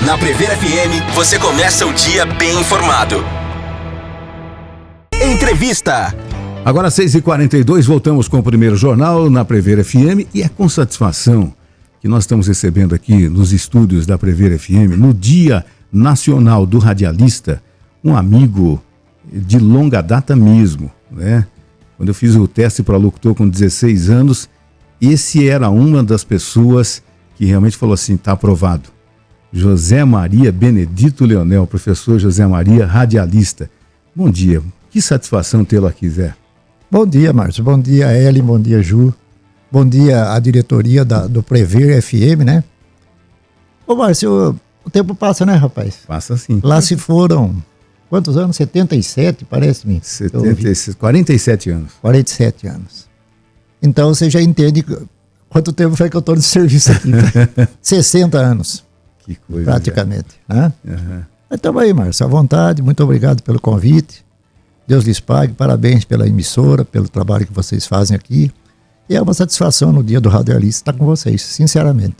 Na Prever FM, você começa o dia bem informado. Entrevista. Agora 6h42, voltamos com o primeiro jornal na Prever FM e é com satisfação que nós estamos recebendo aqui nos estúdios da Prever FM, no Dia Nacional do Radialista, um amigo de longa data mesmo, né? Quando eu fiz o teste para locutor com 16 anos, esse era uma das pessoas que realmente falou assim, está aprovado. José Maria Benedito Leonel, professor José Maria, radialista. Bom dia, que satisfação tê-lo aqui, Zé. Bom dia, Márcio, bom dia, Ellen, bom dia, Ju. Bom dia à diretoria do Prever FM, né? Ô, Márcio, o tempo passa, né, rapaz? Passa sim. Lá se foram, quantos anos? 77, parece-me. 47 anos. 47 anos. Então você já entende quanto tempo foi que eu estou nesse serviço aqui. 60 anos. Que coisa. Praticamente. Né? Uhum. Então aí, Márcio, à vontade, muito obrigado pelo convite. Deus lhes pague, parabéns pela emissora, pelo trabalho que vocês fazem aqui. E é uma satisfação no dia do radialista estar com vocês, sinceramente.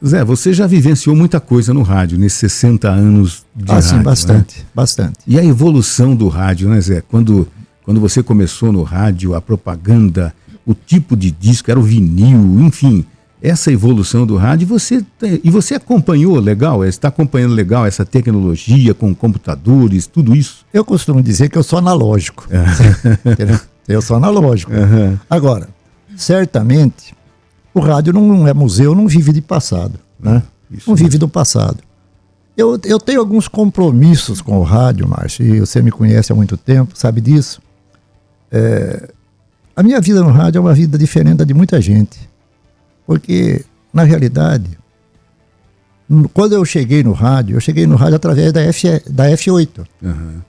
Zé, você já vivenciou muita coisa no rádio, nesses 60 anos de rádio. Sim, bastante, né? Bastante. E a evolução do rádio, né, Zé? Quando você começou no rádio, a propaganda, o tipo de disco, era o vinil, enfim, essa evolução do rádio, você acompanhou legal, está acompanhando legal essa tecnologia com computadores, tudo isso? Eu costumo dizer que eu sou analógico. Eu sou analógico. Uhum. Agora, certamente, o rádio não é museu, não vive de passado, né? Não vive do passado. Eu tenho alguns compromissos com o rádio, Márcio, e você me conhece há muito tempo, sabe disso. A minha vida no rádio é uma vida diferente da de muita gente. Porque, na realidade, quando eu cheguei no rádio através da F8. Uhum.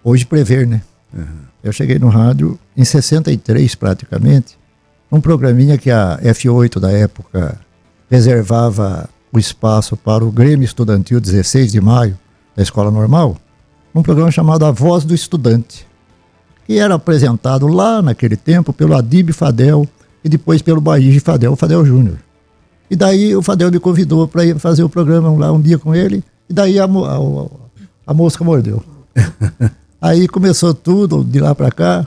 Hoje Prever, né? Uhum. Eu cheguei no rádio em 63, praticamente, num programinha que a F8 da época reservava o espaço para o Grêmio Estudantil 16 de maio da Escola Normal, um programa chamado A Voz do Estudante, que era apresentado lá naquele tempo pelo Adib Fadel e depois pelo Baiji Fadel, o Fadel Júnior. E daí o Fadel me convidou para ir fazer o programa lá um dia com ele, e daí a mosca mordeu. Aí começou tudo, de lá para cá,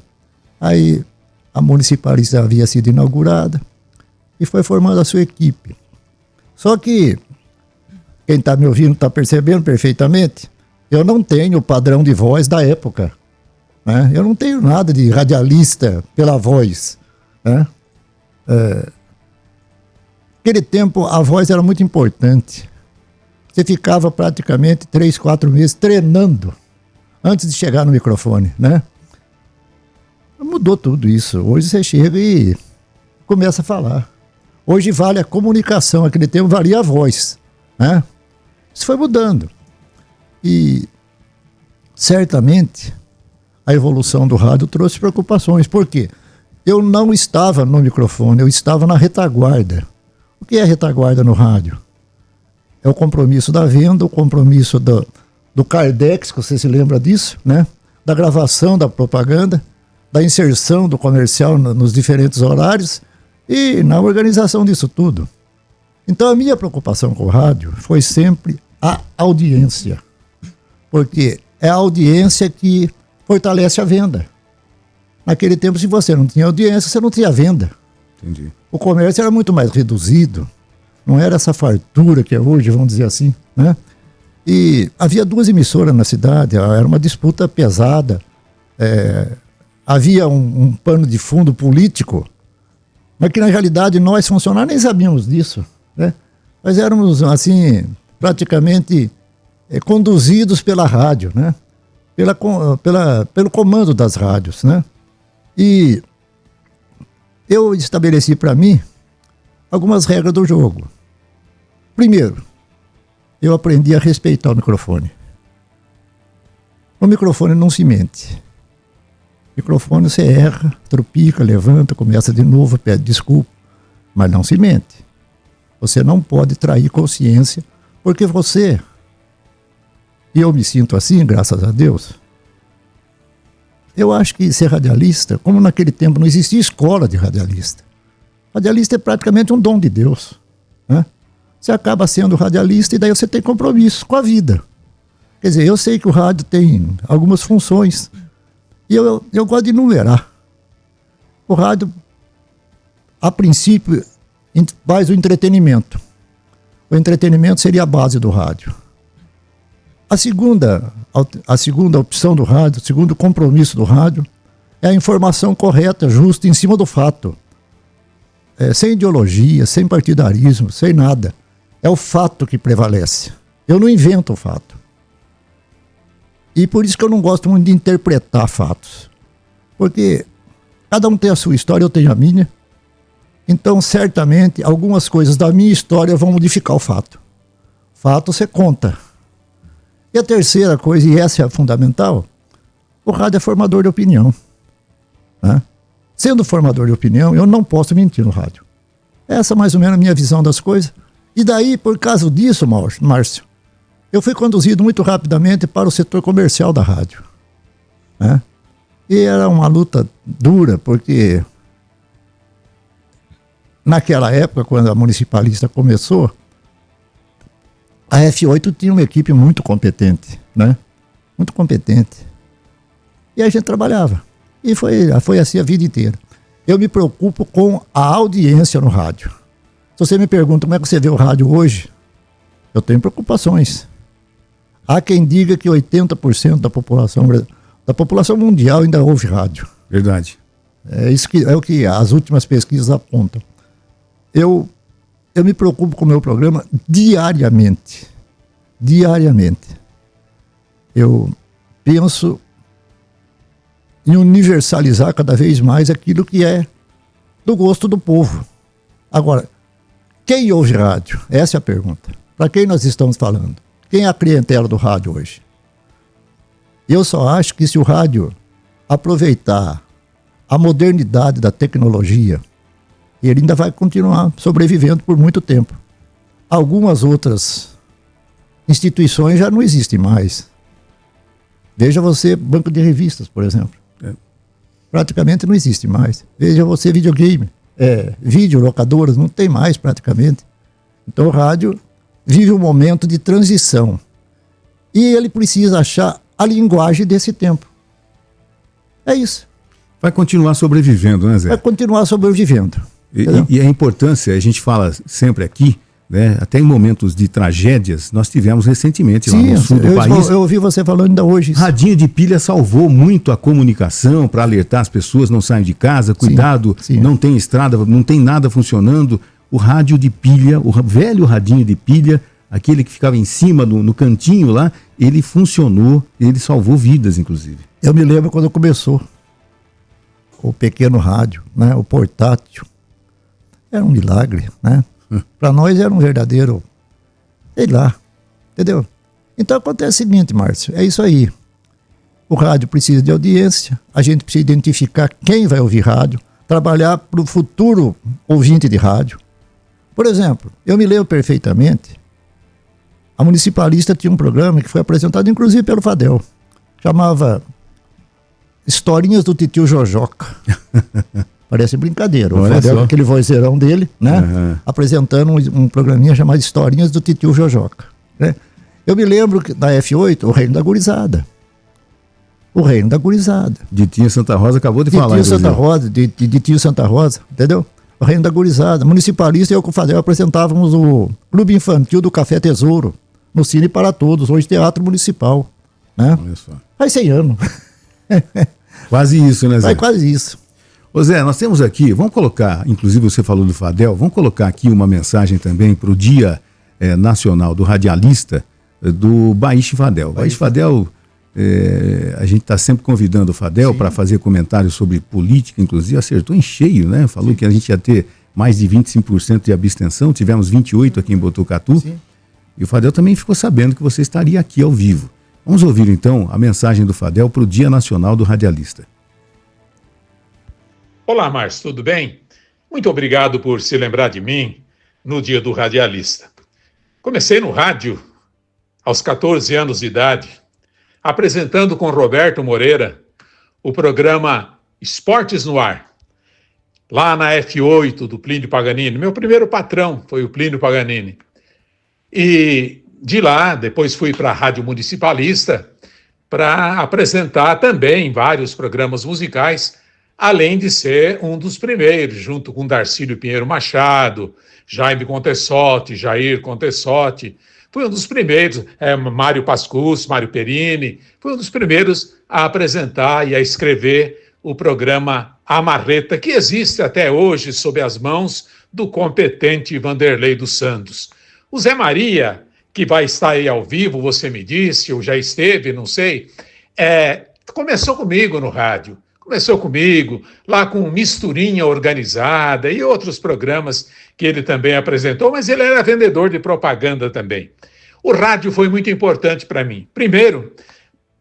aí a Municipalista havia sido inaugurada e foi formando a sua equipe. Só que, quem está me ouvindo está percebendo perfeitamente, eu não tenho o padrão de voz da época, né? Eu não tenho nada de radialista pela voz, né? Naquele tempo a voz era muito importante. Você ficava praticamente 3, 4 meses treinando antes de chegar no microfone, né? Mudou tudo isso. Hoje você chega e começa a falar. Hoje vale a comunicação, aquele tempo valia a voz, né? Isso foi mudando. E certamente a evolução do rádio trouxe preocupações. Por quê? Eu não estava no microfone, eu estava na retaguarda. O que é retaguarda no rádio? É o compromisso da venda, o compromisso do Cardex, que você se lembra disso, né? Da gravação da propaganda, da inserção do comercial nos diferentes horários e na organização disso tudo. Então a minha preocupação com o rádio foi sempre a audiência, porque é a audiência que fortalece a venda. Naquele tempo, se você não tinha audiência, você não tinha venda. Entendi. O comércio era muito mais reduzido, não era essa fartura que é hoje, vamos dizer assim, né? E havia 2 emissoras na cidade, era uma disputa pesada, havia um pano de fundo político, mas que na realidade nós funcionários nem sabíamos disso, né? Nós éramos, assim, praticamente conduzidos pela rádio, né? Pelo comando das rádios, né? E eu estabeleci para mim algumas regras do jogo. Primeiro, eu aprendi a respeitar o microfone. O microfone não se mente. O microfone você erra, tropica, levanta, começa de novo, pede desculpa, mas não se mente. Você não pode trair consciência, porque você, e eu me sinto assim, graças a Deus, eu acho que ser radialista, como naquele tempo não existia escola de radialista. Radialista é praticamente um dom de Deus, né? você acaba sendo radialista e daí você tem compromisso com a vida. Quer dizer, eu sei que o rádio tem algumas funções e eu gosto de enumerar. O rádio, a princípio, faz o entretenimento. O entretenimento seria a base do rádio. A segunda opção do rádio, o segundo compromisso do rádio, é a informação correta, justa, em cima do fato. Sem ideologia, sem partidarismo, sem nada. É o fato que prevalece. Eu não invento o fato. E por isso que eu não gosto muito de interpretar fatos. Porque cada um tem a sua história, eu tenho a minha. Então, certamente, algumas coisas da minha história vão modificar o fato. Fato você conta. E a terceira coisa, e essa é a fundamental, o rádio é formador de opinião. Né? Sendo formador de opinião, eu não posso mentir no rádio. Essa é mais ou menos a minha visão das coisas. E daí, por causa disso, Márcio, eu fui conduzido muito rapidamente para o setor comercial da rádio. Né? E era uma luta dura, porque naquela época, quando a Municipalista começou, a F8 tinha uma equipe muito competente, né? Muito competente. E a gente trabalhava. E foi assim a vida inteira. Eu me preocupo com a audiência no rádio. Se você me pergunta como é que você vê o rádio hoje, eu tenho preocupações. Há quem diga que 80% da população mundial ainda ouve rádio. Verdade. É o que as últimas pesquisas apontam. Eu me preocupo com o meu programa diariamente. Diariamente. Eu penso em universalizar cada vez mais aquilo que é do gosto do povo. Agora, quem ouve rádio? Essa é a pergunta. Para quem nós estamos falando? Quem é a clientela do rádio hoje? Eu só acho que se o rádio aproveitar a modernidade da tecnologia, ele ainda vai continuar sobrevivendo por muito tempo. Algumas outras instituições já não existem mais. Veja você, banco de revistas, por exemplo. Praticamente não existe mais. Veja você, videogame. Videolocadoras, não tem mais praticamente. Então o rádio vive um momento de transição. E ele precisa achar a linguagem desse tempo. É isso. Vai continuar sobrevivendo, né, Zé? Vai continuar sobrevivendo. E a importância, a gente fala sempre aqui, né, até em momentos de tragédias, nós tivemos recentemente lá no sul do país. Eu ouvi você falando ainda hoje. Radinho de pilha salvou muito a comunicação para alertar as pessoas, não saiam de casa, cuidado, sim. Não tem estrada, não tem nada funcionando. O rádio de pilha, o velho radinho de pilha, aquele que ficava em cima, no cantinho lá, ele funcionou, ele salvou vidas, inclusive. Eu me lembro quando começou o pequeno rádio, né, o portátil. Era um milagre, né? Para nós era um verdadeiro, sei lá, entendeu? Então acontece o seguinte, Márcio, é isso aí. O rádio precisa de audiência, a gente precisa identificar quem vai ouvir rádio, trabalhar para o futuro ouvinte de rádio. Por exemplo, eu me lembro perfeitamente, a Municipalista tinha um programa que foi apresentado inclusive pelo Fadel, chamava Historinhas do Titio Jojoca. Parece brincadeira. O Fadel, com aquele vozeirão dele, né? Apresentando um programinha chamado Historinhas do Titio Jojoca. Né? Eu me lembro que da F8, o Reino da Gurizada. O Reino da Gurizada. De Tio Santa Rosa acabou de falar. Tio Santa Rosa, de Tio Santa Rosa, entendeu? O Reino da Gurizada. Municipalista e eu com o Fadel apresentávamos o Clube Infantil do Café Tesouro, no Cine para Todos, hoje Teatro Municipal. Né? Olha só. Faz 100 anos. Quase isso, né, Zé? Faz quase isso. Ô Zé, nós temos aqui, vamos colocar, inclusive você falou do Fadel, vamos colocar aqui uma mensagem também para o Dia Nacional do Radialista, do Baixi Fadel. Baixi Fadel, a gente está sempre convidando o Fadel para fazer comentários sobre política, inclusive acertou em cheio, né? Falou que a gente ia ter mais de 25% de abstenção, tivemos 28% aqui em Botucatu. Sim. E o Fadel também ficou sabendo que você estaria aqui ao vivo. Vamos ouvir então a mensagem do Fadel para o Dia Nacional do Radialista. Olá, Márcio, tudo bem? Muito obrigado por se lembrar de mim no Dia do Radialista. Comecei no rádio aos 14 anos de idade, apresentando com Roberto Moreira o programa Esportes no Ar, lá na F8 do Plínio Paganini. Meu primeiro patrão foi o Plínio Paganini. E de lá, depois fui para a Rádio Municipalista para apresentar também vários programas musicais, além de ser um dos primeiros, junto com Darcílio Pinheiro Machado, Jaime Contessotti, Jair Contessotti. Fui um dos primeiros, Mário Pascus, Mário Perini, fui um dos primeiros a apresentar e a escrever o programa A Marreta, que existe até hoje sob as mãos do competente Vanderlei dos Santos. O Zé Maria, que vai estar aí ao vivo, você me disse, ou já esteve, não sei, começou comigo no rádio. Começou comigo, lá com Misturinha Organizada e outros programas que ele também apresentou, mas ele era vendedor de propaganda também. O rádio foi muito importante para mim. Primeiro,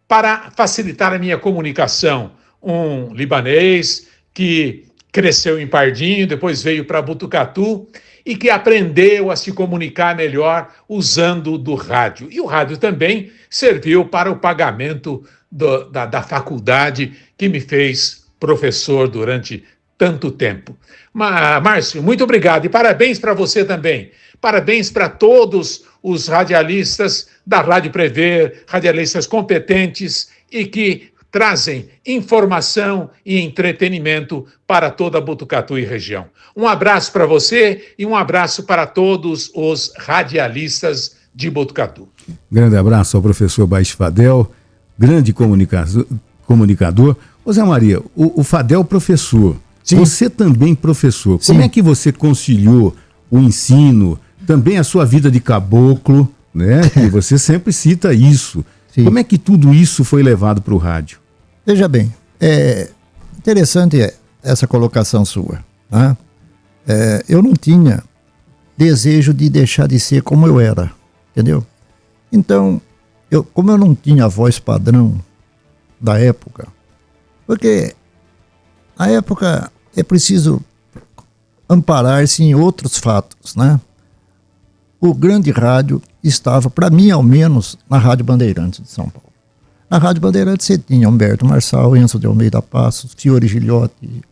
para facilitar a minha comunicação. Um libanês que cresceu em Pardinho, depois veio para Botucatu e que aprendeu a se comunicar melhor usando do rádio. E o rádio também serviu para o pagamento da faculdade que me fez professor durante tanto tempo. Márcio, muito obrigado e parabéns para você também. Parabéns para todos os radialistas da Rádio Prever, radialistas competentes e que trazem informação e entretenimento para toda a Botucatu e região. Um abraço para você e um abraço para todos os radialistas de Botucatu. Grande abraço ao professor Baix Fadel, grande comunicador. Ô Zé Maria, o Fadel professor, sim. Você também professor. Sim. Como é que você conciliou o ensino, também a sua vida de caboclo, né? Que você sempre cita isso. Sim. Como é que tudo isso foi levado para o rádio? Veja bem, interessante essa colocação sua. Né? Eu não tinha desejo de deixar de ser como eu era, entendeu? Então, como eu não tinha a voz padrão da época, porque na época é preciso amparar-se em outros fatos, né? O grande rádio estava, para mim ao menos, na Rádio Bandeirantes de São Paulo. Na Rádio Bandeirantes você tinha Humberto Marçal, Enzo de Almeida Passos, Fiore Gilhote,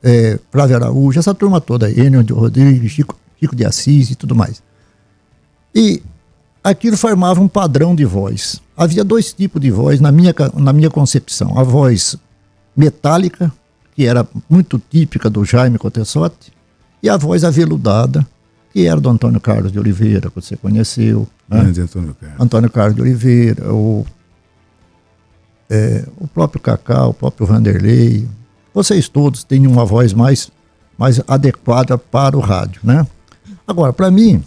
Flávio Araújo, essa turma toda, Enio de Rodrigues, Chico de Assis e tudo mais. E aquilo formava um padrão de voz. Havia dois tipos de voz na minha concepção. A voz metálica, que era muito típica do Jaime Contessotti, e a voz aveludada, que era do Antônio Carlos de Oliveira, que você conheceu. Né? Antônio Carlos de Oliveira, o próprio Cacá, o próprio Vanderlei. Vocês todos têm uma voz mais adequada para o rádio, né? Agora, para mim,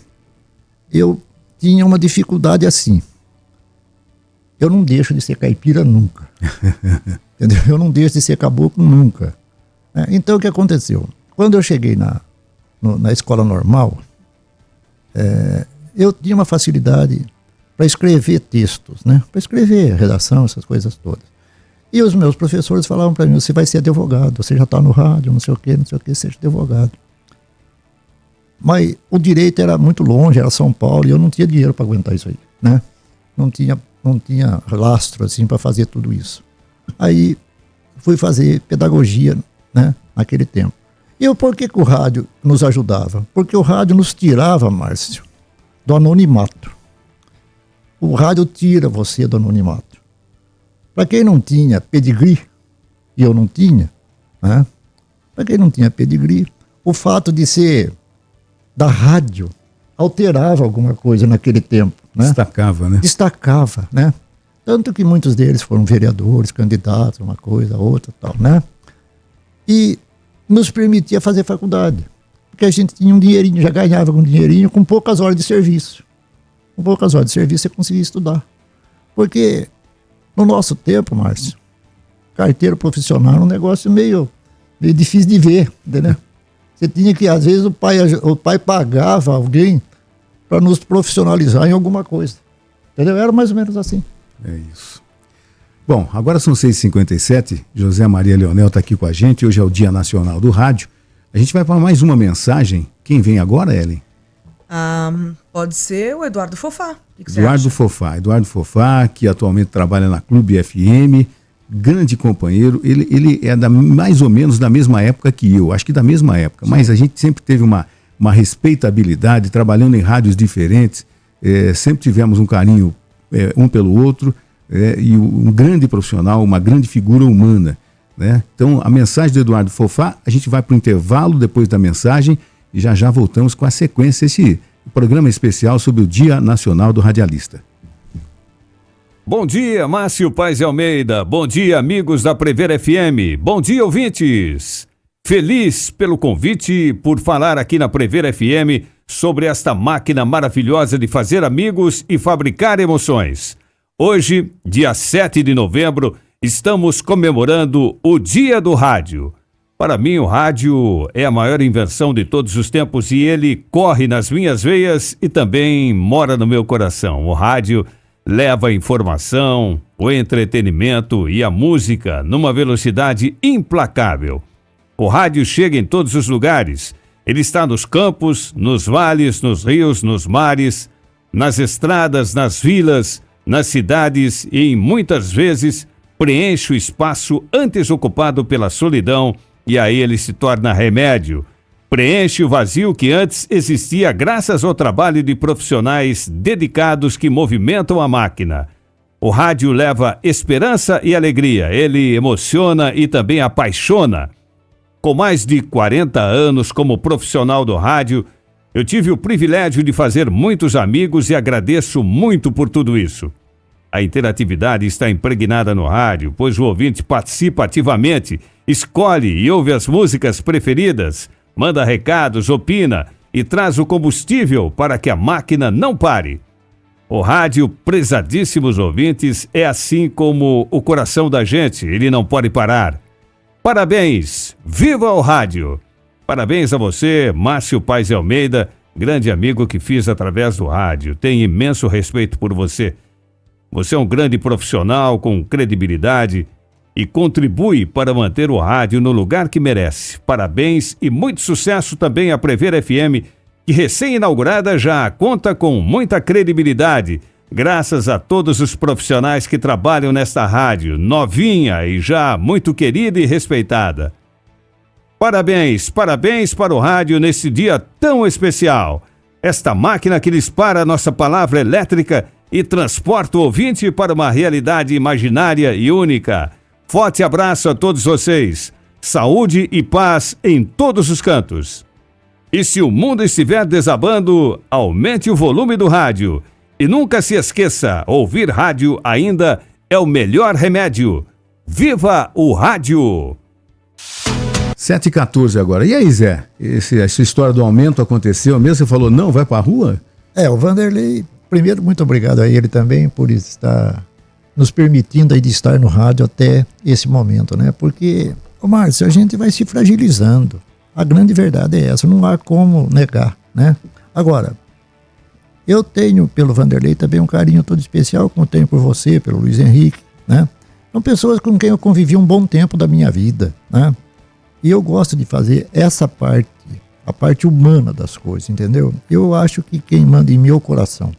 eu tinha uma dificuldade assim. Eu não deixo de ser caipira nunca. Entendeu? Eu não deixo de ser caboclo nunca. Então, o que aconteceu? Quando eu cheguei na escola normal, eu tinha uma facilidade para escrever textos, né? Para escrever redação, essas coisas todas. E os meus professores falavam para mim, você vai ser advogado, você já está no rádio, não sei o que, seja advogado. Mas o direito era muito longe, era São Paulo, e eu não tinha dinheiro para aguentar isso aí, né? Não tinha lastro assim para fazer tudo isso. Aí fui fazer pedagogia, né, naquele tempo. E por que o rádio nos ajudava? Porque o rádio nos tirava, Márcio, do anonimato. O rádio tira você do anonimato. Para quem não tinha pedigree, e eu não tinha, né? Para quem não tinha pedigree, o fato de ser da rádio alterava alguma coisa naquele tempo. Né? Destacava, né? Destacava, né? Tanto que muitos deles foram vereadores, candidatos, uma coisa, outra, tal, né? E nos permitia fazer faculdade. Porque a gente tinha um dinheirinho, já ganhava um dinheirinho com poucas horas de serviço. Com poucas horas de serviço você conseguia estudar. Porque no nosso tempo, Márcio, carteiro profissional era um negócio meio difícil de ver, entendeu? Você tinha que, às vezes, o pai pagava alguém para nos profissionalizar em alguma coisa. Entendeu? Era mais ou menos assim. É isso. Bom, agora são 6h57, José Maria Leonel está aqui com a gente, hoje é o Dia Nacional do Rádio. A gente vai para mais uma mensagem. Quem vem agora, Ellen? Pode ser o Eduardo Fofá. Eduardo Fofá, que atualmente trabalha na Clube FM, grande companheiro, ele é mais ou menos da mesma época que eu, acho que da mesma época, mas a gente sempre teve uma respeitabilidade, trabalhando em rádios diferentes, sempre tivemos um carinho um pelo outro, e um grande profissional, uma grande figura humana, né? Então, a mensagem do Eduardo Fofá, a gente vai para o intervalo depois da mensagem e já voltamos com a sequência, esse programa especial sobre o Dia Nacional do Radialista. Bom dia, Márcio Paes de Almeida. Bom dia, amigos da Prever FM. Bom dia, ouvintes. Feliz pelo convite, por falar aqui na Prever FM sobre esta máquina maravilhosa de fazer amigos e fabricar emoções. Hoje, dia 7 de novembro, estamos comemorando o Dia do Rádio. Para mim, o rádio é a maior invenção de todos os tempos e ele corre nas minhas veias e também mora no meu coração. O rádio leva a informação, o entretenimento e a música numa velocidade implacável. O rádio chega em todos os lugares. Ele está nos campos, nos vales, nos rios, nos mares, nas estradas, nas vilas, nas cidades e, muitas vezes, preenche o espaço antes ocupado pela solidão e aí ele se torna remédio. Preenche o vazio que antes existia graças ao trabalho de profissionais dedicados que movimentam a máquina. O rádio leva esperança e alegria, ele emociona e também apaixona. Com mais de 40 anos como profissional do rádio, eu tive o privilégio de fazer muitos amigos e agradeço muito por tudo isso. A interatividade está impregnada no rádio, pois o ouvinte participa ativamente, escolhe e ouve as músicas preferidas, manda recados, opina e traz o combustível para que a máquina não pare. O rádio, prezadíssimos ouvintes, é assim como o coração da gente, ele não pode parar. Parabéns! Viva o rádio! Parabéns a você, Márcio Paes de Almeida, grande amigo que fiz através do rádio. Tenho imenso respeito por você. Você é um grande profissional com credibilidade e contribui para manter o rádio no lugar que merece. Parabéns e muito sucesso também à Prever FM, que recém-inaugurada já conta com muita credibilidade, graças a todos os profissionais que trabalham nesta rádio, novinha e já muito querida e respeitada. Parabéns, parabéns para o rádio nesse dia tão especial. Esta máquina que dispara a nossa palavra elétrica e transporta o ouvinte para uma realidade imaginária e única. Forte abraço a todos vocês. Saúde e paz em todos os cantos. E se o mundo estiver desabando, aumente o volume do rádio. E nunca se esqueça, ouvir rádio ainda é o melhor remédio. Viva o rádio! 7h14 agora. E aí, Zé? Essa história do aumento aconteceu mesmo? Você falou, não, vai pra rua? O Vanderlei, primeiro, muito obrigado a ele também por estar nos permitindo aí de estar no rádio até esse momento, né? Porque, Márcio, a gente vai se fragilizando. A grande verdade é essa, não há como negar, né? Agora, eu tenho pelo Vanderlei também um carinho todo especial, como tenho por você, pelo Luiz Henrique, né? São pessoas com quem eu convivi um bom tempo da minha vida, né? E eu gosto de fazer essa parte, a parte humana das coisas, entendeu? Eu acho que quem manda em mim é o coração.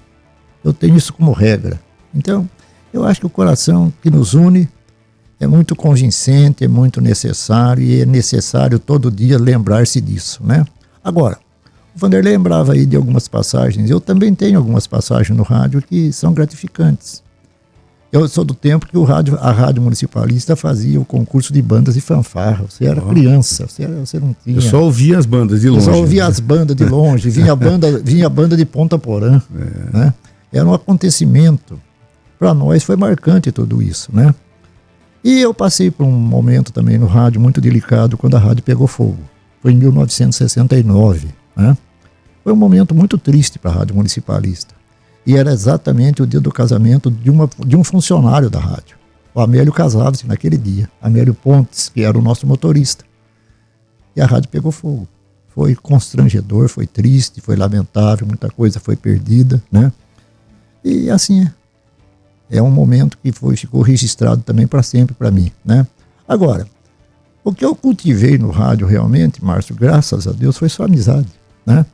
Eu tenho isso como regra. Então, eu acho que o coração que nos une é muito convincente, é muito necessário e é necessário todo dia lembrar-se disso, né? Agora, o Vanderlei lembrava aí de algumas passagens. Eu também tenho algumas passagens no rádio que são gratificantes. Eu sou do tempo que a Rádio Municipalista fazia o concurso de bandas de fanfarra. Você era criança, você não tinha... Eu só ouvia as bandas de longe. Eu só ouvia as bandas de longe, vinha a banda de Ponta Porã, né? Era um acontecimento. Para nós foi marcante tudo isso, né? E eu passei por um momento também no rádio muito delicado, quando a rádio pegou fogo. Foi em 1969, né? Foi um momento muito triste para a Rádio Municipalista. E era exatamente o dia do casamento de um funcionário da rádio. O Amélio casava-se naquele dia. Amélio Pontes, que era o nosso motorista. E a rádio pegou fogo. Foi constrangedor, foi triste, foi lamentável, muita coisa foi perdida, né? E assim é um momento que ficou registrado também para sempre para mim, né? Agora, o que eu cultivei no rádio realmente, Márcio, graças a Deus, foi só amizade, né?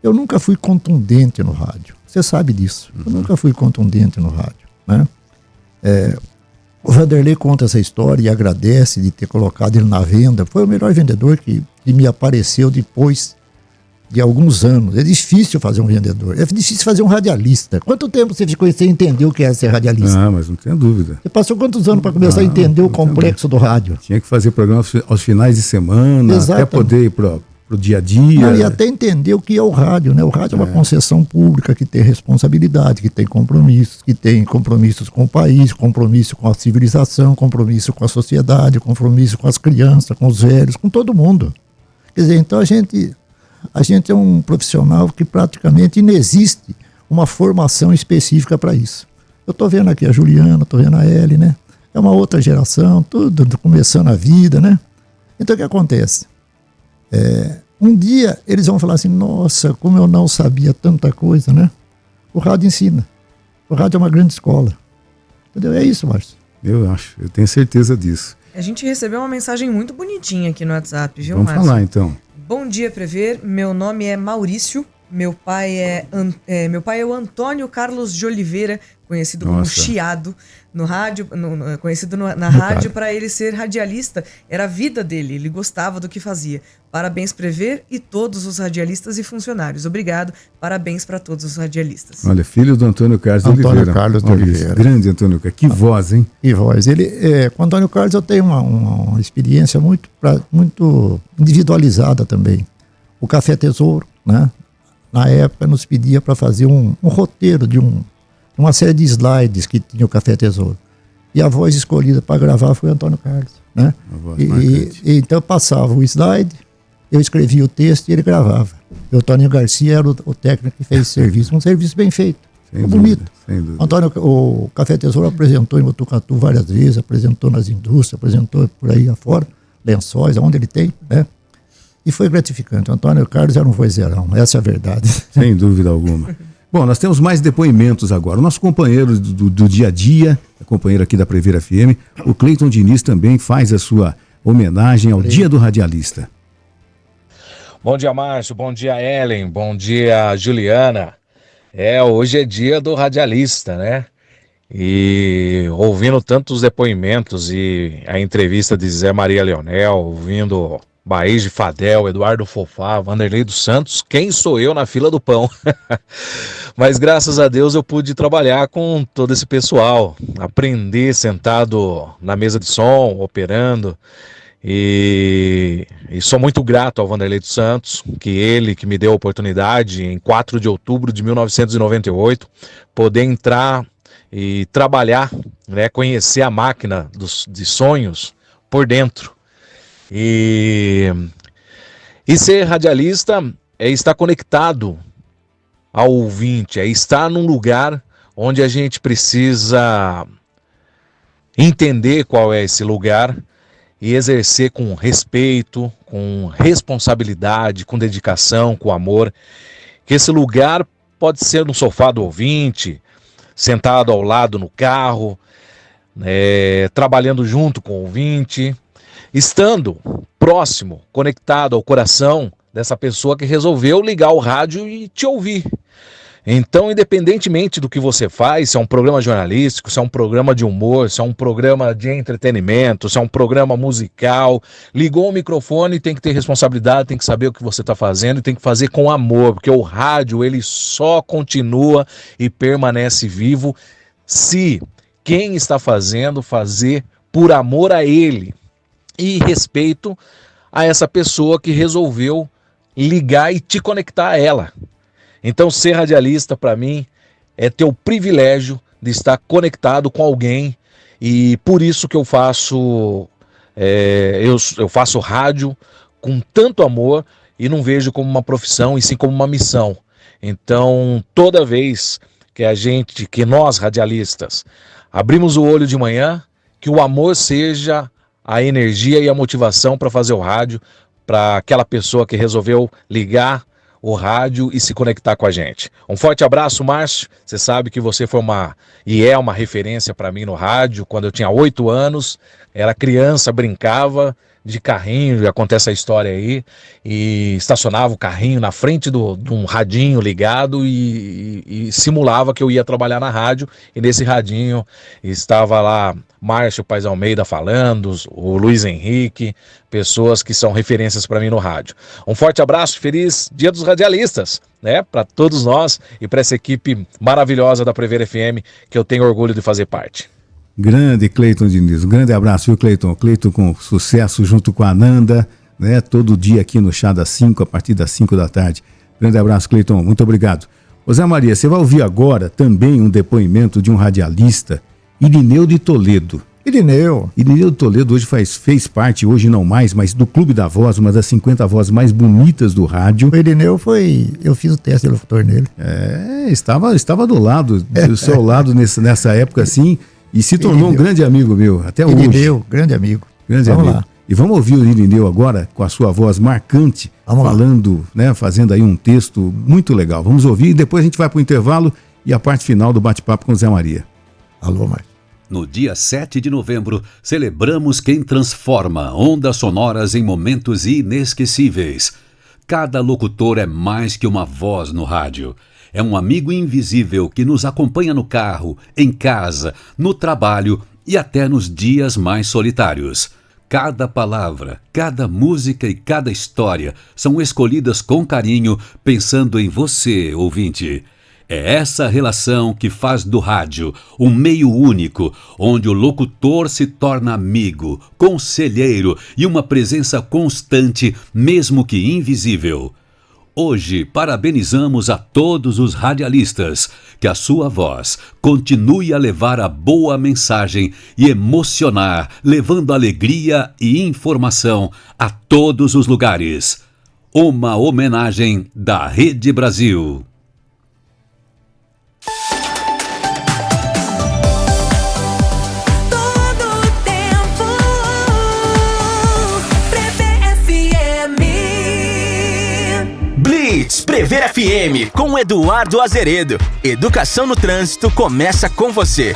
Eu nunca fui contundente no rádio. Você sabe disso. Eu nunca fui contundente no rádio, né? O Vanderlei conta essa história e agradece de ter colocado ele na venda. Foi o melhor vendedor que me apareceu depois de alguns anos. É difícil fazer um vendedor, é difícil fazer um radialista. Quanto tempo você ficou sem entender o que é ser radialista? Ah, mas não tenho dúvida. Você passou quantos anos para começar a entender o complexo do rádio? Tinha que fazer programa aos finais de semana, Exatamente. até poder ir pro dia a dia. Não, e até entender o que é o rádio, né? O rádio é uma concessão pública que tem responsabilidade, que tem compromissos com o país, compromisso com a civilização, compromisso com a sociedade, compromisso com as crianças, com os velhos, com todo mundo. Quer dizer, então a gente é um profissional que praticamente inexiste uma formação específica para isso. Eu estou vendo aqui a Juliana, estou vendo a Eli, né? É uma outra geração, tudo começando a vida, né? Então o que acontece? Um dia eles vão falar assim, nossa, como eu não sabia tanta coisa, né? O rádio ensina. O rádio é uma grande escola. Entendeu? É isso, Márcio. Eu acho, eu tenho certeza disso. A gente recebeu uma mensagem muito bonitinha aqui no WhatsApp, viu, Vamos Márcio? falar então. Bom dia, Prever. Meu nome é Maurício. Meu pai é o Antônio Carlos de Oliveira, conhecido como Chiado, no rádio, conhecido na rádio para ele ser radialista. Era a vida dele, ele gostava do que fazia. Parabéns, Prever, e todos os radialistas e funcionários. Obrigado, parabéns para todos os radialistas. Olha, filho do Antônio Carlos de Oliveira. Antônio Carlos de Oliveira. Grande Antônio Carlos, que voz, hein? Que voz. Com o Antônio Carlos eu tenho uma experiência muito individualizada também. O Café Tesouro, né? Na época nos pedia para fazer um roteiro de uma série de slides que tinha o Café Tesouro. E a voz escolhida para gravar foi o Antônio Carlos, né? Então eu passava o slide, eu escrevia o texto e ele gravava. E o Toninho Garcia era o técnico que fez serviço, um serviço bem feito, bonito. Sem dúvida. O Café Tesouro apresentou em Botucatu várias vezes, apresentou nas indústrias, apresentou por aí afora, Lençóis, onde ele tem, né? E foi gratificante. O Antônio Carlos era um vozeirão, essa é a verdade. Sem dúvida alguma. Bom, nós temos mais depoimentos agora. O nosso companheiro do dia a dia, companheiro aqui da Prever FM, o Cleiton Diniz também faz a sua homenagem ao Dia do Radialista. Bom dia, Márcio. Bom dia, Ellen. Bom dia, Juliana. Hoje é dia do radialista, né? E ouvindo tantos depoimentos e a entrevista de Zé Maria Leonel, ouvindo Baís de Fadel, Eduardo Fofá, Vanderlei dos Santos, quem sou eu na fila do pão? Mas graças a Deus eu pude trabalhar com todo esse pessoal, aprender sentado na mesa de som, operando, e sou muito grato ao Vanderlei dos Santos, que me deu a oportunidade em 4 de outubro de 1998, poder entrar e trabalhar, né, conhecer a máquina de sonhos por dentro. E ser radialista é estar conectado ao ouvinte, é estar num lugar onde a gente precisa entender qual é esse lugar e exercer com respeito, com responsabilidade, com dedicação, com amor. Que esse lugar pode ser no sofá do ouvinte, sentado ao lado no carro, trabalhando junto com o ouvinte, estando próximo, conectado ao coração dessa pessoa que resolveu ligar o rádio e te ouvir. Então, independentemente do que você faz, se é um programa jornalístico, se é um programa de humor, se é um programa de entretenimento, se é um programa musical, ligou o microfone, tem que ter responsabilidade, tem que saber o que você está fazendo e tem que fazer com amor, porque o rádio ele só continua e permanece vivo se quem está fazendo fazer por amor a ele e respeito a essa pessoa que resolveu ligar e te conectar a ela. Então, ser radialista, para mim, é ter o privilégio de estar conectado com alguém, e por isso que eu faço eu faço rádio com tanto amor e não vejo como uma profissão, e sim como uma missão. Então, toda vez que nós radialistas abrimos o olho de manhã, que o amor seja a energia e a motivação para fazer o rádio, para aquela pessoa que resolveu ligar o rádio e se conectar com a gente. Um forte abraço, Márcio. Você sabe que você foi uma referência para mim no rádio. Quando eu tinha 8 anos, era criança, brincava, de carrinho, já contei essa história aí, e estacionava o carrinho na frente de um radinho ligado e simulava que eu ia trabalhar na rádio, e nesse radinho estava lá Márcio Paes Almeida falando, o Luiz Henrique, pessoas que são referências para mim no rádio. Um forte abraço, feliz Dia dos Radialistas, né, para todos nós e para essa equipe maravilhosa da Prever FM, que eu tenho orgulho de fazer parte. Grande Cleiton Diniz, um grande abraço, viu, Cleiton? Cleiton com sucesso junto com a Nanda, né? Todo dia aqui no Chá das 5, a partir das 5 da tarde. Grande abraço, Cleiton, muito obrigado. Ô Zé Maria, você vai ouvir agora também um depoimento de um radialista, Irineu de Toledo. Irineu de Toledo hoje fez parte, hoje não mais, mas do Clube da Voz, uma das 50 vozes mais bonitas do rádio. O Irineu eu fiz o teste de locutor nele. Estava do seu lado nessa época assim, e se tornou um grande amigo meu, até hoje. Irineu, grande amigo. Grande Vamos amigo. lá. E vamos ouvir o Irineu agora, com a sua voz marcante, falando, né, fazendo aí um texto muito legal. Vamos ouvir e depois a gente vai para o intervalo e a parte final do bate-papo com o Zé Maria. Alô, Márcio. No dia 7 de novembro, celebramos quem transforma ondas sonoras em momentos inesquecíveis. Cada locutor é mais que uma voz no rádio. É um amigo invisível que nos acompanha no carro, em casa, no trabalho e até nos dias mais solitários. Cada palavra, cada música e cada história são escolhidas com carinho, pensando em você, ouvinte. É essa relação que faz do rádio um meio único, onde o locutor se torna amigo, conselheiro e uma presença constante, mesmo que invisível. Hoje, parabenizamos a todos os radialistas, que a sua voz continue a levar a boa mensagem e emocionar, levando alegria e informação a todos os lugares. Uma homenagem da Rede Brasil. Blitz Prever FM com Eduardo Azeredo. Educação no trânsito começa com você.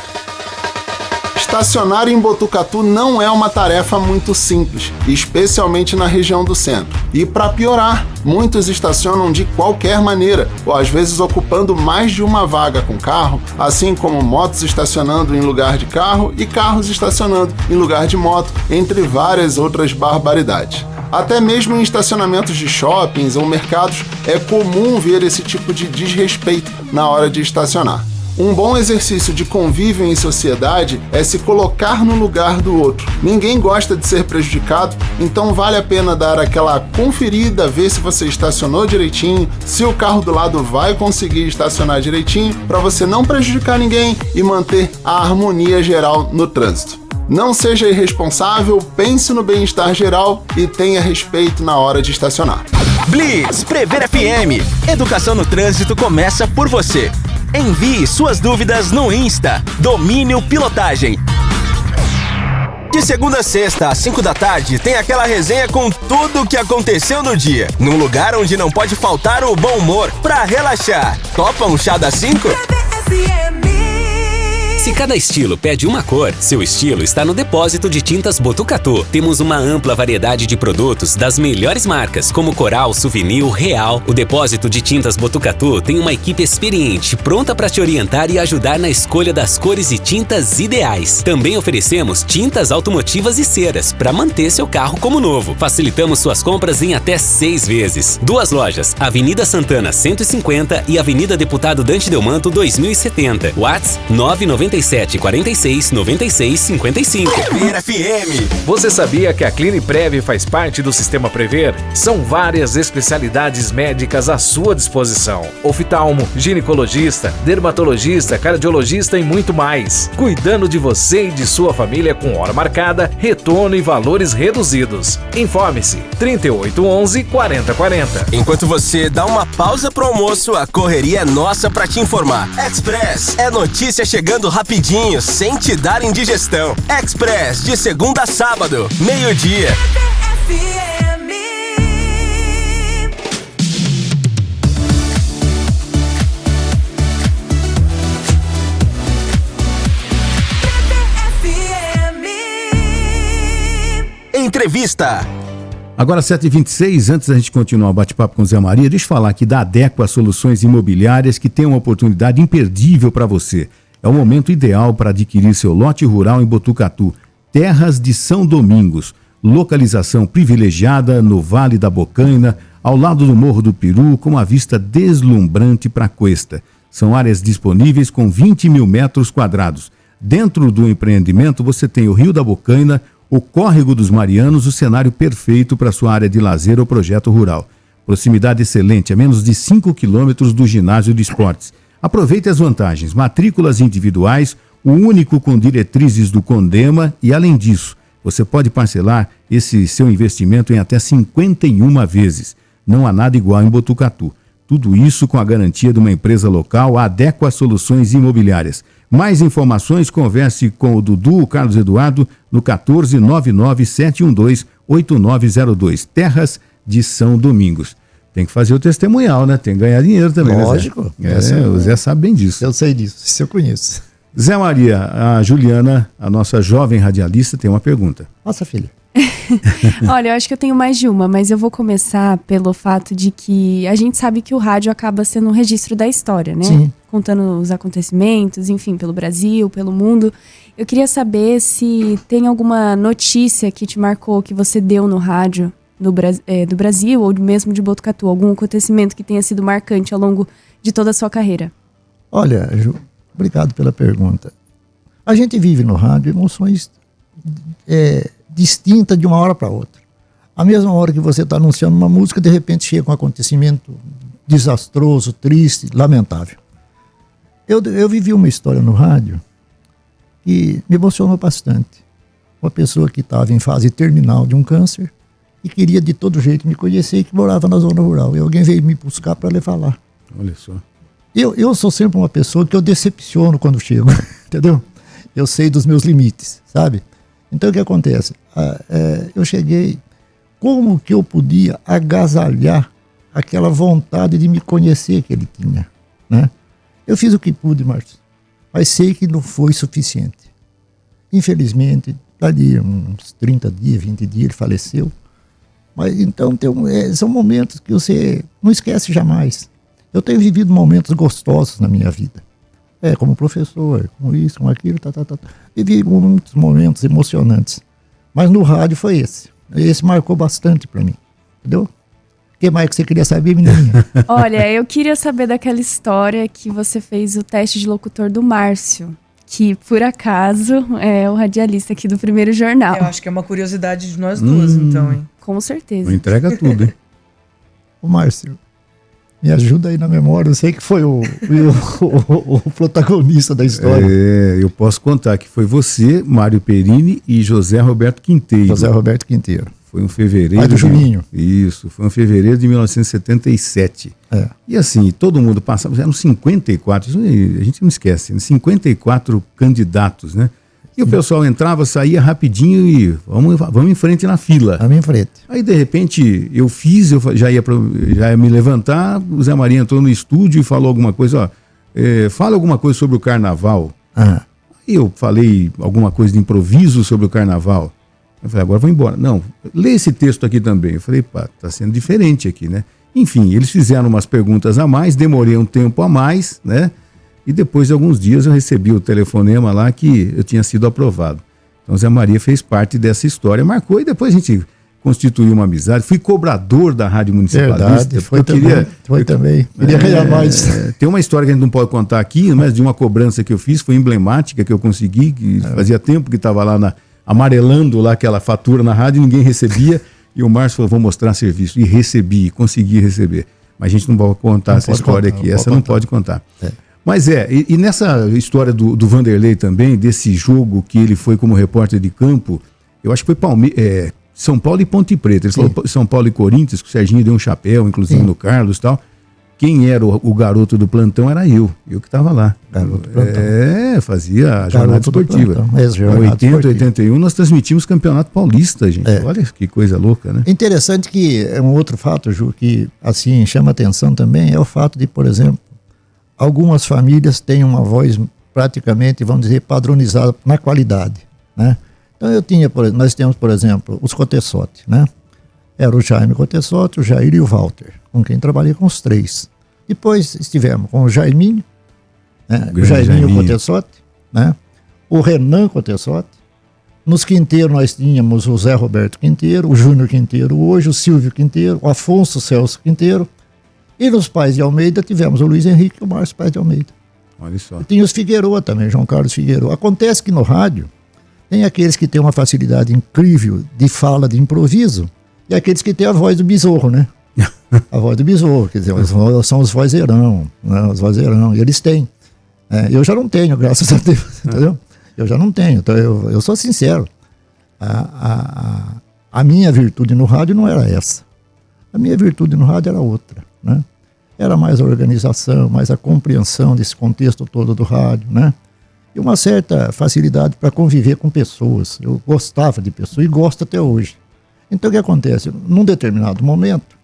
Estacionar em Botucatu não é uma tarefa muito simples, especialmente na região do centro. E para piorar, muitos estacionam de qualquer maneira, ou às vezes ocupando mais de uma vaga com carro, assim como motos estacionando em lugar de carro e carros estacionando em lugar de moto, entre várias outras barbaridades. Até mesmo em estacionamentos de shoppings ou mercados é comum ver esse tipo de desrespeito na hora de estacionar. Um bom exercício de convívio em sociedade é se colocar no lugar do outro. Ninguém gosta de ser prejudicado, então vale a pena dar aquela conferida, ver se você estacionou direitinho, se o carro do lado vai conseguir estacionar direitinho, para você não prejudicar ninguém e manter a harmonia geral no trânsito. Não seja irresponsável, pense no bem-estar geral e tenha respeito na hora de estacionar. Blitz Prever FM. Educação no trânsito começa por você. Envie suas dúvidas no Insta, Domínio Pilotagem. De segunda a sexta, às 5 da tarde, tem aquela resenha com tudo o que aconteceu no dia. Num lugar onde não pode faltar o bom humor pra relaxar. Topa um chá das 5? Se cada estilo pede uma cor, seu estilo está no Depósito de Tintas Botucatu. Temos uma ampla variedade de produtos das melhores marcas, como Coral, Souvenir, Real. O Depósito de Tintas Botucatu tem uma equipe experiente, pronta para te orientar e ajudar na escolha das cores e tintas ideais. Também oferecemos tintas automotivas e ceras, para manter seu carro como novo. Facilitamos suas compras em até 6 vezes. 2 lojas, Avenida Santana 150 e Avenida Deputado Dante Delmanto 2070. WhatsApp 997 46 96 55. Prever FM. Você sabia que a Cliniprev faz parte do Sistema Prever? São várias especialidades médicas à sua disposição. Oftalmo, ginecologista, dermatologista, cardiologista e muito mais. Cuidando de você e de sua família com hora marcada, retorno e valores reduzidos. Informe-se 3811 4040. Enquanto você dá uma pausa pro almoço, a correria é nossa pra te informar. Express é notícia chegando rapidinho, sem te dar indigestão. Express, de segunda a sábado, meio-dia. Entrevista. Agora 7h26, antes da gente continuar o bate-papo com o Zé Maria, deixa eu falar aqui da Adequa Soluções Imobiliárias, que tem uma oportunidade imperdível para você. É o momento ideal para adquirir seu lote rural em Botucatu, Terras de São Domingos. Localização privilegiada no Vale da Bocaina, ao lado do Morro do Peru, com uma vista deslumbrante para a Cuesta. São áreas disponíveis com 20 mil metros quadrados. Dentro do empreendimento você tem o Rio da Bocaina, o Córrego dos Marianos, o cenário perfeito para sua área de lazer ou projeto rural. Proximidade excelente, a menos de 5 quilômetros do ginásio de esportes. Aproveite as vantagens, matrículas individuais, o único com diretrizes do CONDEMA e, além disso, você pode parcelar esse seu investimento em até 51 vezes. Não há nada igual em Botucatu. Tudo isso com a garantia de uma empresa local, a Adequa Soluções Imobiliárias. Mais informações, converse com o Dudu, o Carlos Eduardo, no 14997128902. Terras de São Domingos. Tem que fazer o testemunhal, né? Tem que ganhar dinheiro também. Lógico. Né, Zé? O Zé sabe bem disso. Eu sei disso, isso eu conheço. Zé Maria, a Juliana, a nossa jovem radialista, tem uma pergunta. Nossa, filha. Olha, eu acho que eu tenho mais de uma, mas eu vou começar pelo fato de que a gente sabe que o rádio acaba sendo um registro da história, né? Sim. Contando os acontecimentos, enfim, pelo Brasil, pelo mundo. Eu queria saber se tem alguma notícia que te marcou, que você deu no rádio do Brasil ou mesmo de Botucatu, algum acontecimento que tenha sido marcante ao longo de toda a sua carreira. Olha, Ju, obrigado pela pergunta. A gente vive no rádio emoções distintas de uma hora para outra. A mesma hora que você está anunciando uma música, de repente chega um acontecimento desastroso, triste, lamentável. Eu vivi uma história no rádio que me emocionou bastante. Uma pessoa que estava em fase terminal de um câncer e queria de todo jeito me conhecer e que morava na zona rural. E alguém veio me buscar para levar lá. Olha só. Eu sou sempre uma pessoa que eu decepciono quando chego, entendeu? Eu sei dos meus limites, sabe? Então o que acontece? Eu cheguei, como que eu podia agasalhar aquela vontade de me conhecer que ele tinha, né? Eu fiz o que pude, Márcio, mas sei que não foi suficiente. Infelizmente, dali uns 30 dias, 20 dias, ele faleceu. Mas então são momentos que você não esquece jamais. Eu tenho vivido momentos gostosos na minha vida. Como professor, com isso, com aquilo, Vivi muitos momentos emocionantes. Mas no rádio foi esse. Esse marcou bastante para mim, entendeu? O que mais que você queria saber, menininha? Olha, eu queria saber daquela história que você fez o teste de locutor do Márcio, que por acaso é o radialista aqui do Primeiro Jornal. Eu acho que é uma curiosidade de nós duas, então, hein? Com certeza. Não entrega tudo, hein? Ô, Márcio, me ajuda aí na memória. Eu sei que foi o protagonista da história. Eu posso contar que foi você, Mário Perini e José Roberto Quinteiro. José Roberto Quinteiro. Foi um fevereiro. Pai do Juninho. Isso, foi um fevereiro de 1977. E assim, todo mundo passava, eram 54, isso a gente não esquece, 54 candidatos, né? E o pessoal entrava, saía rapidinho e vamos em frente na fila. Vamos em frente. Aí, de repente, eu já ia me levantar, o Zé Maria entrou no estúdio e falou alguma coisa, fala alguma coisa sobre o carnaval. Aí eu falei alguma coisa de improviso sobre o carnaval. Eu falei, agora vou embora. Não, lê esse texto aqui também. Eu falei, pá, tá sendo diferente aqui, né? Enfim, eles fizeram umas perguntas a mais, demorei um tempo a mais, né? E depois de alguns dias eu recebi o telefonema lá que eu tinha sido aprovado. Então Zé Maria fez parte dessa história, marcou e depois a gente constituiu uma amizade. Fui cobrador da Rádio Municipalista. Verdade, foi também. Queria ganhar mais. Tem uma história que a gente não pode contar aqui, mas de uma cobrança que eu fiz, foi emblemática, que eu consegui, que fazia tempo que estava lá amarelando lá aquela fatura na rádio, ninguém recebia, e o Márcio falou, vou mostrar serviço, e recebi, consegui receber, mas a gente não pode contar essa história aqui, essa não pode contar. Mas e nessa história do Vanderlei também, desse jogo que ele foi como repórter de campo, eu acho que foi São Paulo e Ponte Preta, ele falou São Paulo e Corinthians, que o Serginho deu um chapéu, inclusive no Carlos e tal. Quem era o garoto do plantão era eu que estava lá. Garoto do plantão. Fazia a jornada esportiva. Em 80, 81, nós transmitimos Campeonato Paulista, gente. Olha que coisa louca, né? Interessante que é um outro fato, Ju, que assim chama atenção também, é o fato de, por exemplo, algumas famílias têm uma voz praticamente, vamos dizer, padronizada na qualidade, né? Então nós temos, por exemplo, os Cotessotti, né? Era o Jaime Cotessotti, o Jair e o Walter, com quem trabalhei com os 3. Depois estivemos com o Jaiminho, né? O Jaiminho Cotessotti, né? O Renan Cotessotti. Nos Quinteiro nós tínhamos o Zé Roberto Quinteiro, o Júnior Quinteiro hoje, o Silvio Quinteiro, o Afonso Celso Quinteiro. E nos Pais de Almeida tivemos o Luiz Henrique e o Márcio Pais de Almeida. Olha só. E tinha os Figueroa também, João Carlos Figueroa. Acontece que no rádio tem aqueles que têm uma facilidade incrível de fala, de improviso, e aqueles que têm a voz do besouro, né? A voz do besouro, quer dizer, são os vozeirão, né? Os vozeirão, e eles têm. Eu já não tenho, graças a Deus, entendeu? Eu já não tenho, então eu sou sincero. A minha virtude no rádio não era essa. A minha virtude no rádio era outra, né? Era mais a organização, mais a compreensão desse contexto todo do rádio, né? E uma certa facilidade para conviver com pessoas. Eu gostava de pessoas e gosto até hoje. Então o que acontece? Num determinado momento,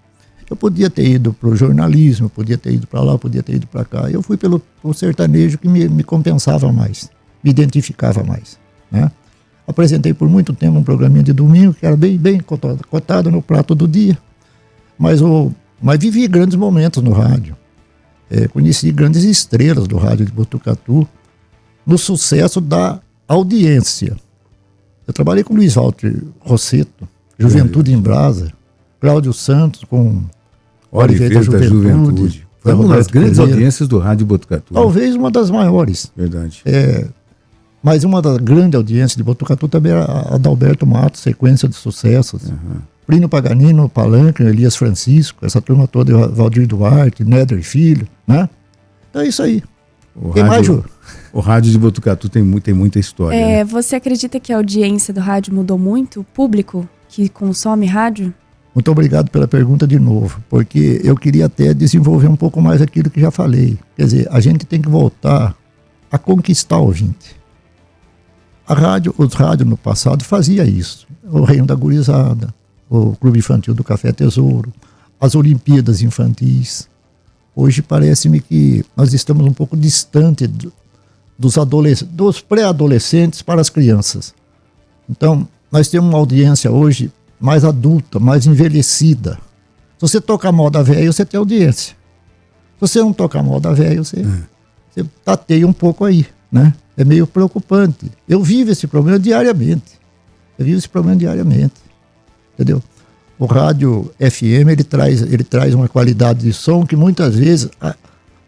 eu podia ter ido para o jornalismo, eu podia ter ido para lá, eu podia ter ido para cá. Eu fui pelo sertanejo que me compensava mais, me identificava mais, né? Apresentei por muito tempo um programinha de domingo que era bem cotado no prato do dia. Mas vivi grandes momentos no rádio. Conheci grandes estrelas do rádio de Botucatu no sucesso da audiência. Eu trabalhei com Luiz Walter Rosseto, Juventude em Brasa, Cláudio Santos com Oliveira da Juventude. Foi uma das grandes audiências do rádio de Botucatu. Talvez uma das maiores. Verdade. Mas uma das grandes audiências de Botucatu também era a Adalberto Matos, sequência de sucessos. Uhum. Plínio Paganino, Palanque, Elias Francisco, essa turma toda, Valdir Duarte, Néder Filho, né? Então é isso aí. O rádio de Botucatu tem muita história. Né? Você acredita que a audiência do rádio mudou muito? O público que consome rádio? Muito obrigado pela pergunta de novo, porque eu queria até desenvolver um pouco mais aquilo que já falei. Quer dizer, a gente tem que voltar a conquistar o ouvinte. Os rádios no passado fazia isso. O Reino da Gurizada, o Clube Infantil do Café Tesouro, as Olimpíadas Infantis. Hoje parece-me que nós estamos um pouco distante dos pré-adolescentes para as crianças. Então, nós temos uma audiência hoje mais adulta, mais envelhecida. Se você tocar moda velha, você tem audiência. Se você não tocar moda velha, você tateia um pouco aí, né? É meio preocupante. Eu vivo esse problema diariamente. Entendeu? O rádio FM, ele traz uma qualidade de som que muitas vezes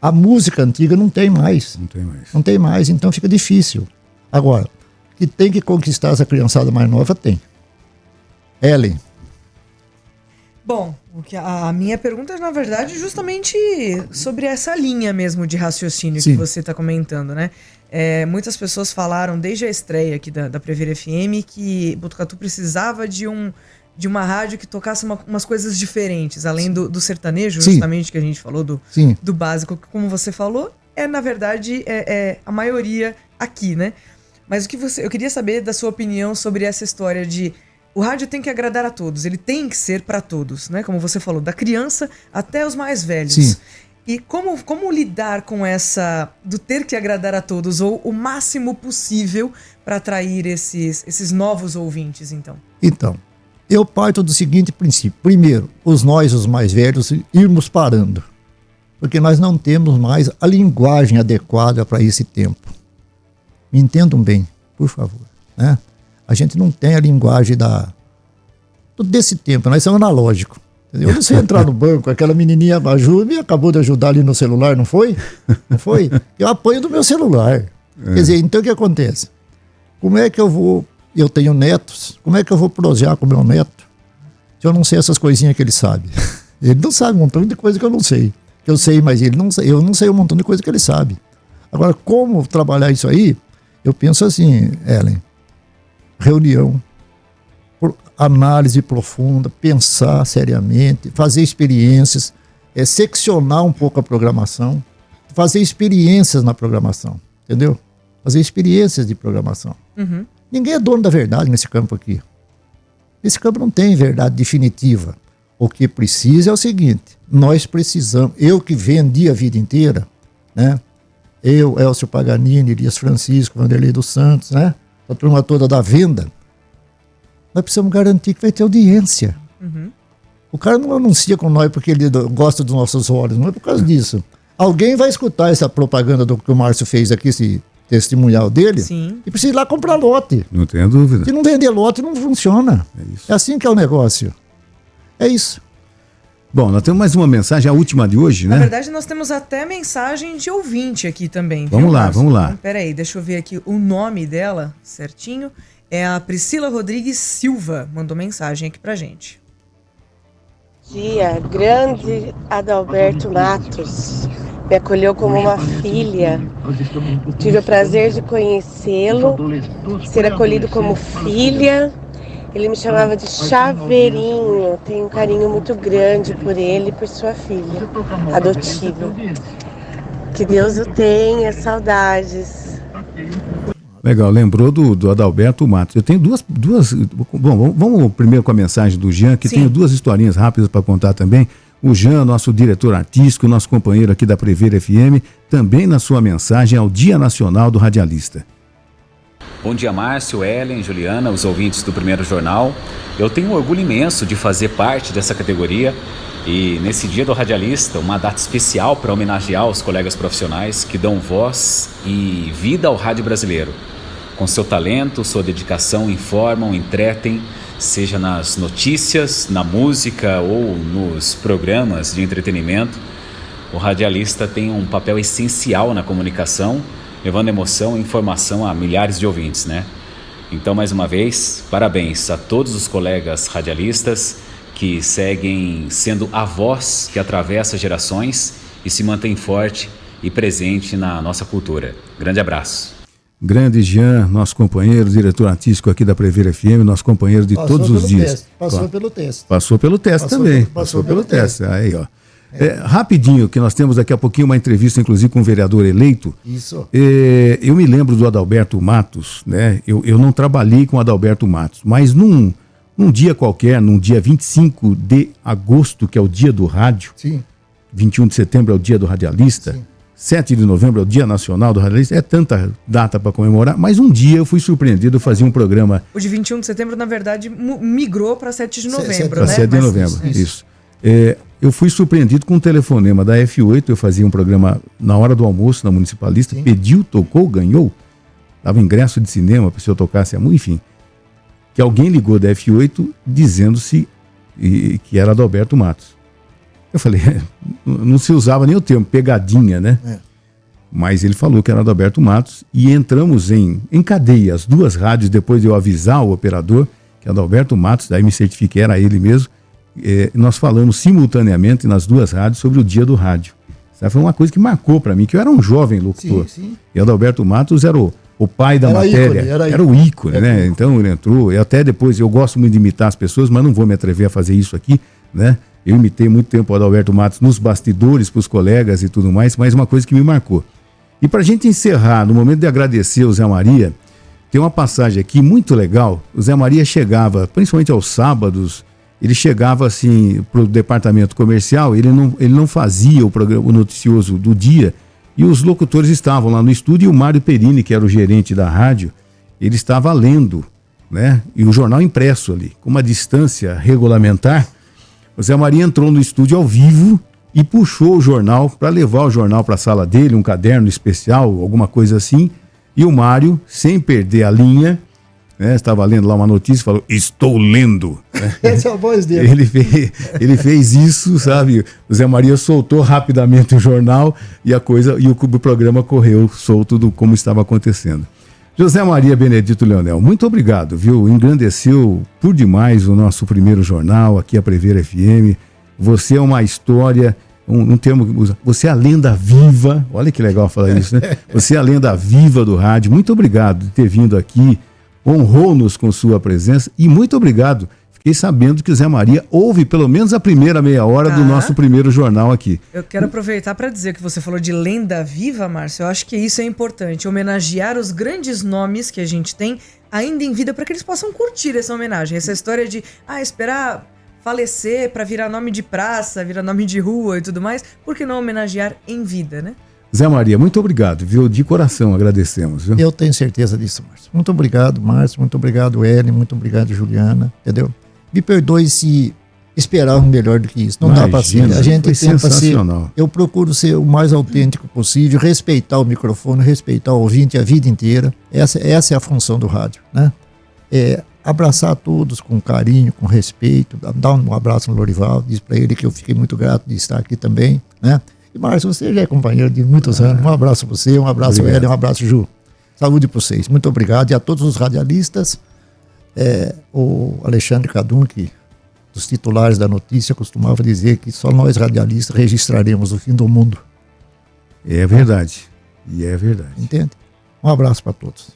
a música antiga não tem mais. Não tem mais, então fica difícil. Agora, que tem que conquistar essa criançada mais nova, tem. Ellen. Bom, a minha pergunta é, na verdade, justamente sobre essa linha mesmo de raciocínio que você está comentando, né? Muitas pessoas falaram desde a estreia aqui da Prever FM que Botucatu precisava de uma rádio que tocasse umas coisas diferentes, além do sertanejo, justamente, que a gente falou do básico, que, como você falou, na verdade, a maioria aqui, né? Mas eu queria saber da sua opinião sobre essa história de o rádio tem que agradar a todos, ele tem que ser para todos, né? Como você falou, da criança até os mais velhos. Sim. E como lidar com essa do ter que agradar a todos, ou o máximo possível para atrair esses novos ouvintes, então? Então, eu parto do seguinte princípio. Primeiro, os mais velhos, irmos parando. Porque nós não temos mais a linguagem adequada para esse tempo. Me entendam bem, por favor, né? A gente não tem a linguagem desse tempo, nós somos analógicos. Eu não sei entrar no banco, aquela menininha me acabou de ajudar ali no celular, não foi? Não foi? Eu apanho do meu celular. Quer dizer, então o que acontece? Como é que eu tenho netos, como é que eu vou prosear com o meu neto se eu não sei essas coisinhas que ele sabe? Ele não sabe um montão de coisa que eu não sei. Eu sei, mas eu não sei um montão de coisa que ele sabe. Agora, como trabalhar isso aí? Eu penso assim, Ellen, reunião, análise profunda, pensar seriamente, fazer experiências, seccionar um pouco a programação, fazer experiências na programação, entendeu? Fazer experiências de programação. Uhum. Ninguém é dono da verdade nesse campo aqui. Esse campo não tem verdade definitiva. O que precisa é o seguinte, nós precisamos, eu que vendi a vida inteira, né? Eu, Elcio Paganini, Elias Francisco, Vanderlei dos Santos, né? A turma toda da venda, Nós precisamos garantir que vai ter audiência. O cara não anuncia com nós porque ele gosta dos nossos olhos, não é por causa disso. Alguém vai escutar essa propaganda do que o Márcio fez aqui, esse testemunhal dele, e precisa ir lá comprar lote. Não tenho dúvida. Se não vender lote, não funciona. É assim que é o negócio. É isso. Bom, nós temos mais uma mensagem, a última de hoje, né? Na verdade, nós temos até mensagem de ouvinte aqui também. Vamos lá, vamos lá. Então, peraí, deixa eu ver aqui o nome dela certinho. É a Priscila Rodrigues Silva, mandou mensagem aqui pra gente. Dia, grande Adalberto Matos, me acolheu como uma filha. Tive o prazer de conhecê-lo, ser acolhido como filha. Ele me chamava de Chaveirinho. Tenho um carinho muito grande por ele e por sua filha adotiva. Que Deus o tenha, saudades. Legal, lembrou do Adalberto Matos. Eu tenho duas. Bom, vamos primeiro com a mensagem do Jean, que tenho duas historinhas rápidas para contar também. O Jean, nosso diretor artístico, nosso companheiro aqui da Prever FM, também na sua mensagem ao Dia Nacional do Radialista. Bom dia, Márcio, Ellen, Juliana, os ouvintes do Primeiro Jornal. Eu tenho um orgulho imenso de fazer parte dessa categoria e nesse Dia do Radialista, uma data especial para homenagear os colegas profissionais que dão voz e vida ao rádio brasileiro. Com seu talento, sua dedicação, informam, entretem, seja nas notícias, na música ou nos programas de entretenimento. O radialista tem um papel essencial na comunicação, levando emoção e informação a milhares de ouvintes, né? Então, mais uma vez, parabéns a todos os colegas radialistas que seguem sendo a voz que atravessa gerações e se mantém forte e presente na nossa cultura. Grande abraço. Grande Jean, nosso companheiro, diretor artístico aqui da Prever FM, nosso companheiro de todos os dias. Passou pelo teste. Passou pelo teste também. Passou pelo teste. Aí, ó. Rapidinho, que nós temos daqui a pouquinho uma entrevista, inclusive, com um vereador eleito. Isso. Eu me lembro do Adalberto Matos, né? Eu não trabalhei com o Adalberto Matos, mas num dia qualquer, num dia 25 de agosto, que é o dia do rádio, 21 de setembro é o dia do radialista, 7 de novembro é o Dia Nacional do Radialista, é tanta data para comemorar, mas um dia eu fui surpreendido, eu fazia um programa... O de 21 de setembro, na verdade, migrou para 7 de novembro, Para 7 de novembro, isso. Eu fui surpreendido com um telefonema da F8, eu fazia um programa na hora do almoço na Municipalista, pediu, tocou, ganhou, dava ingresso de cinema para se eu tocasse a música, enfim, que alguém ligou da F8 dizendo-se que era Adalberto Matos. Eu falei, não se usava nem o termo, pegadinha, né? Mas ele falou que era Adalberto Matos e entramos em cadeia, as duas rádios, depois de eu avisar o operador que Adalberto Matos, daí me certifiquei, era ele mesmo. Nós falamos simultaneamente nas duas rádios sobre o dia do rádio. Sabe, foi uma coisa que marcou para mim, que eu era um jovem locutor. E Adalberto Matos era o pai da matéria, era o ícone, né? Então ele entrou, até depois, eu gosto muito de imitar as pessoas, mas não vou me atrever a fazer isso aqui, né? Eu imitei muito tempo o Adalberto Matos nos bastidores, para os colegas e tudo mais, mas uma coisa que me marcou. E para a gente encerrar, no momento de agradecer o Zé Maria, tem uma passagem aqui muito legal. O Zé Maria chegava, principalmente aos sábados, ele chegava assim para o departamento comercial, ele não fazia o noticioso do dia, e os locutores estavam lá no estúdio, e o Mário Perini, que era o gerente da rádio, ele estava lendo, né? E o jornal impresso ali, com uma distância regulamentar. O Zé Maria entrou no estúdio ao vivo e puxou o jornal para levar o jornal para a sala dele, um caderno especial, alguma coisa assim, e o Mário, sem perder a linha, né, estava lendo lá uma notícia e falou, estou lendo. Essa é a voz dele. Ele fez isso, sabe? O Zé Maria soltou rapidamente o jornal e o programa correu solto como estava acontecendo. José Maria Benedito Leonel, muito obrigado, viu? Engrandeceu por demais o nosso primeiro jornal, aqui a Prever FM. Você é uma história, um termo que usa, você é a lenda viva, olha que legal falar isso, né? Você é a lenda viva do rádio. Muito obrigado de ter vindo aqui, honrou-nos com sua presença e muito obrigado. Fiquei sabendo que o Zé Maria ouve pelo menos a primeira meia hora do nosso primeiro jornal aqui. Eu quero aproveitar para dizer que você falou de lenda viva, Márcio. Eu acho que isso é importante, homenagear os grandes nomes que a gente tem ainda em vida para que eles possam curtir essa homenagem. Essa história de esperar falecer para virar nome de praça, virar nome de rua e tudo mais, por que não homenagear em vida, né? Zé Maria, muito obrigado, viu? De coração agradecemos, viu? Eu tenho certeza disso, Márcio. Muito obrigado, Márcio. Muito obrigado, Ellen. Muito obrigado, Juliana. Entendeu? Me perdoe se esperar um melhor do que isso. Não dá para ser. A gente tenta ser. Eu procuro ser o mais autêntico possível, respeitar o microfone, respeitar o ouvinte a vida inteira. Essa é a função do rádio, né? Abraçar todos com carinho, com respeito, dar um abraço no Lorival, diz para ele que eu fiquei muito grato de estar aqui também, né? E Márcio, você já é companheiro de muitos anos. Um abraço para você, um abraço Hélio, um abraço Ju. Saúde para vocês. Muito obrigado. E a todos os radialistas, o Alexandre Cadum, que dos titulares da notícia, costumava dizer que só nós radialistas registraremos o fim do mundo. É verdade. E é verdade. Entende? Um abraço para todos.